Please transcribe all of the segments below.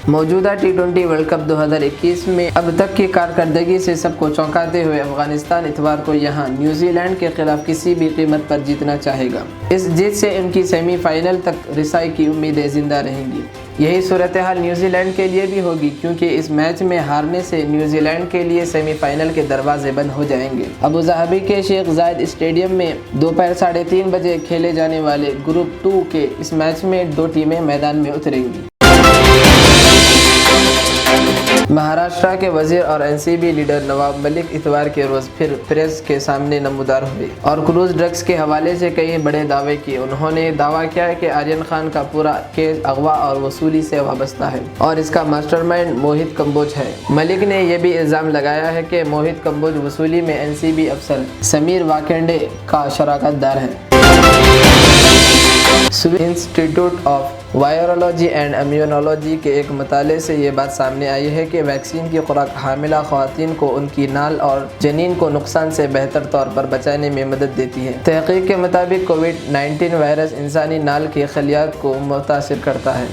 موجودہ ٹی20 world cup 2021 میں اب تک کی کارکردگی سے سب کو چونکاتے ہوئے افغانستان اتوار کو یہاں نیوزی لینڈ کے خلاف کسی بھی قیمت پر جیتنا چاہے گا۔ اس جیت سے ان کی سیمی فائنل تک رسائی کی امیدیں زندہ رہیں گی۔ یہی صورتحال نیوزی لینڈ کے لیے بھی ہوگی، کیونکہ اس میچ میں ہارنے سے نیوزی لینڈ کے لیے سیمی فائنل کے دروازے بند ہو جائیں گے۔ ابوظہبی کے شیخ زاید اسٹیڈیم میں دوپہر 3:30 بجے کھیلے جانے والے گروپ 2 کے اس میچ میں 2 ٹیمیں میدان میں اتریں گی۔ مہاراشٹر کے وزیر اور NCP لیڈر نواب ملک اتوار کے روز پھر پریس کے سامنے نمودار ہوئے اور کروز ڈرگز کے حوالے سے کئی بڑے دعوے کیے۔ انہوں نے دعویٰ کیا کہ آرین خان کا پورا کیس اغوا اور وصولی سے وابستہ ہے اور اس کا ماسٹر مائنڈ موہت کمبوج ہے۔ ملک نے یہ بھی الزام لگایا ہے کہ موہت کمبوج وصولی میں NCP افسر سمیر واکینڈے کا شراکت دار ہے۔ Suez institute of virology and immunology کے ایک مطالعے سے یہ بات سامنے آئی ہے کہ ویکسین کی خوراک حاملہ خواتین کو ان کی نال اور جنین کو نقصان سے بہتر طور پر بچانے میں مدد دیتی ہے۔ تحقیق کے مطابق کووڈ-19 وائرس انسانی نال کے خلیات کو متاثر کرتا ہے۔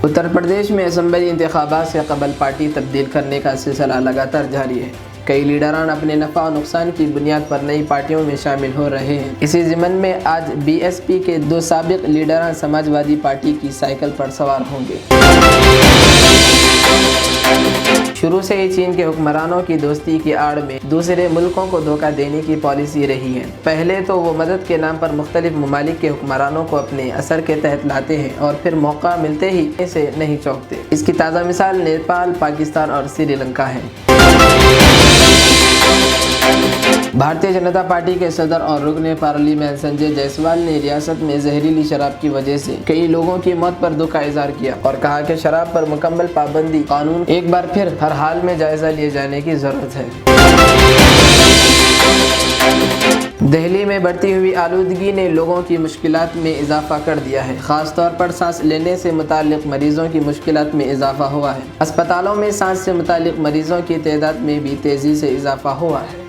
اتر پردیش میں اسمبلی انتخابات سے قبل پارٹی تبدیل کرنے کا سلسلہ لگاتار جاری ہے۔ کئی لیڈران اپنے نفع و نقصان کی بنیاد پر نئی پارٹیوں میں شامل ہو رہے ہیں۔ اسی ضمن میں آج BSP کے 2 سابق لیڈران سماج وادی پارٹی کی سائیکل پر سوار ہوں گے۔ شروع سے ہی چین کے حکمرانوں کی دوستی کی آڑ میں دوسرے ملکوں کو دھوکہ دینے کی پالیسی رہی ہے۔ پہلے تو وہ مدد کے نام پر مختلف ممالک کے حکمرانوں کو اپنے اثر کے تحت لاتے ہیں اور پھر موقع ملتے ہی اسے نہیں چوکتے۔ اس کی تازہ مثال نیپال، پاکستان اور سری لنکا ہے۔ بھارتیہ جنتا پارٹی کے صدر اور رکن پارلیمنٹ سنجے جیسوال نے ریاست میں زہریلی شراب کی وجہ سے کئی لوگوں کی موت پر دکھ کا اظہار کیا اور کہا کہ شراب پر مکمل پابندی قانون ایک بار پھر ہر حال میں جائزہ لیے جانے کی ضرورت ہے۔ دہلی میں بڑھتی ہوئی آلودگی نے لوگوں کی مشکلات میں اضافہ کر دیا ہے۔ خاص طور پر سانس لینے سے متعلق مریضوں کی مشکلات میں اضافہ ہوا ہے۔ اسپتالوں میں سانس سے متعلق مریضوں کی تعداد میں بھی تیزی سے اضافہ ہوا ہے۔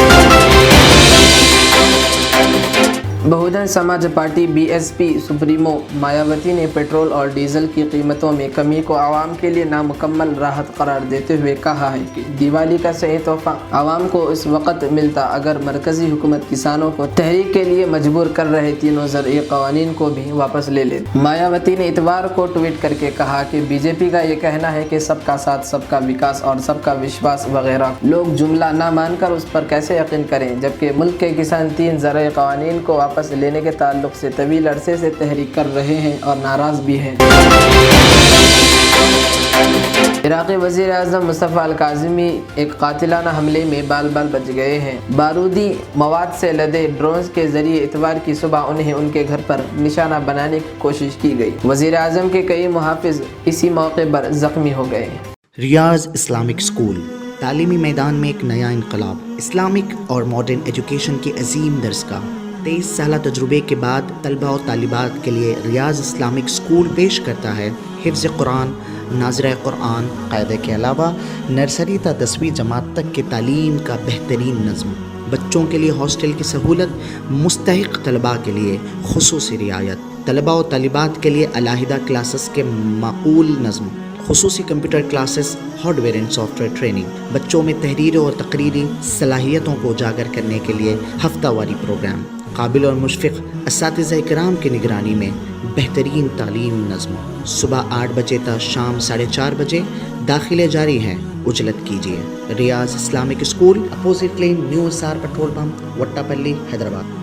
بہوجن سماج پارٹی BSP سپریمو مایاوتی نے پیٹرول اور ڈیزل کی قیمتوں میں کمی کو عوام کے لیے نامکمل راحت قرار دیتے ہوئے کہا ہے کہ دیوالی کا صحیح تحفہ عوام کو اس وقت ملتا اگر مرکزی حکومت کسانوں کو تحریک کے لیے مجبور کر رہے تینوں زرعی قوانین کو بھی واپس لے لے۔ مایاوتی نے اتوار کو ٹویٹ کر کے کہا کہ BJP کا یہ کہنا ہے کہ سب کا ساتھ، سب کا وکاس اور سب کا وشواس وغیرہ لوگ جملہ نہ مان کر اس پر کیسے یقین کریں، جبکہ ملک کے کسان 3 زرعی قوانین کو واپس لینے کے تعلق سے طویل عرصے سے تحریک کر رہے ہیں اور ناراض بھی ہیں۔ عراقی وزیر اعظم مصطفیٰ الکاظمی ایک قاتلانہ حملے میں بال بچ گئے ہیں۔ بارودی مواد سے لدے ڈرونز کے ذریعے اتوار کی صبح انہیں ان کے گھر پر نشانہ بنانے کی کوشش کی گئی۔ وزیر اعظم کے کئی محافظ اسی موقع پر زخمی ہو گئے۔ ریاض اسلامک اسکول تعلیمی میدان میں ایک نیا انقلاب، اسلامک اور ماڈرن ایجوکیشن کی عظیم درسگاہ۔ 23 سالہ تجربے کے بعد طلبہ و طالبات کے لیے ریاض اسلامک اسکول پیش کرتا ہے حفظ قرآن، ناظرہ قرآن، قاعدہ کے علاوہ نرسری تا 10ویں جماعت تک کی تعلیم کا بہترین نظم۔ بچوں کے لیے ہاسٹل کی سہولت، مستحق طلباء کے لیے خصوصی رعایت، طلباء و طالبات کے لیے علیحدہ کلاسز کے معقول نظم، خصوصی computer classes, hard where and soft where training, بچوں میں تحریری اور تقریری صلاحیتوں کو اجاگر کرنے کے لیے ہفتہ واری پروگرام، قابل اور مشفق اساتذہ کرام کی نگرانی میں بہترین تعلیم نظم۔ صبح 8 بجے تا شام 4:30 بجے داخلے جاری ہیں، اجلت کیجیے۔ Riyaz Islamic school, opposite lane, new SR petrol pump, Vatepally, Hyderabad.